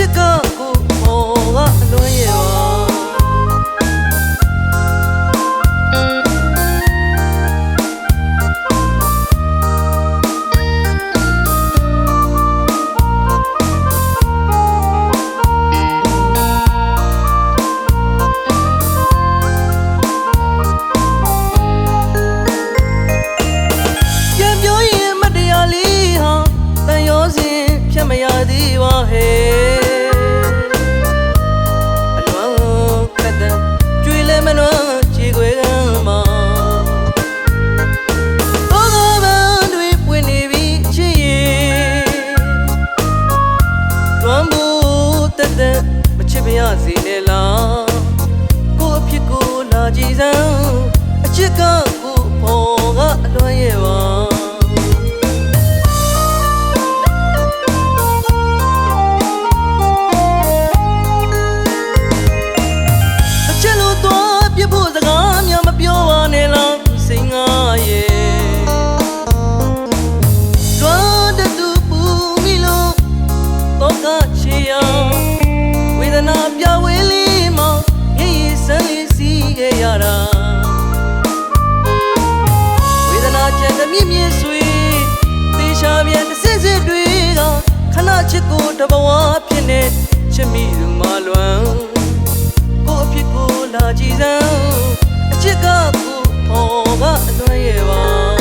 စ်ကကိုပေါ်ကအလွန်ရဲ့ပါမရသေးပါဟဲ့အလွန်ကတန်ကျွေးလဲမလွန်ခြေခွဲကမ်းမှာဘောကပန်းတွေပွင့်နေပြီချစ်ရဲ့လွမ်းဖို့တသက်မချစ်ပါရစေနဲ့လားကိုအဖြစ်ကိုလာကြည့်စမ်းအချစ်ကကိုပေါ်ကအလွန်ရဲ့ပါဝေဒနာပြဝေးလေးမှာရည်ရည်စမ်းလေးစီးခဲ့ရတာဝေဒနာကြံတဲ့မြင့်မြင့်ဆွေသေချာပြန်တစ်စစ်စစ်တွေကခဏချစ်ကိုတဘဝဖြစ်နေချစ်မိသူမလွမ်းကိုအဖြစ်ကိုလာကြည့်စမ်းအချစ်ကကိုပေါ်ကအလွန်ရဲ့ပါ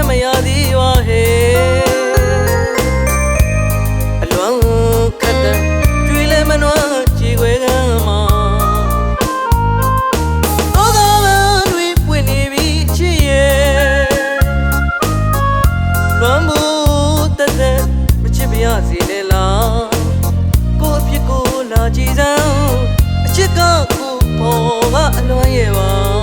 မရသေးပါဟဲ့အလွန်ကတန်ကျွေးလဲမနှွမ်းခြေခွဲကမ်းမှာဘောကပန်းတွေပွင့်နေပြီချစ်ရဲ့လွမ်းဖို့တသက်မချစ်ပါရစေနဲ့လားကိုအဖြစ်ကိုလာကြည့်စမ်းအချစ်ကကိုပေါ်ကအလွန်ရဲ့ပါ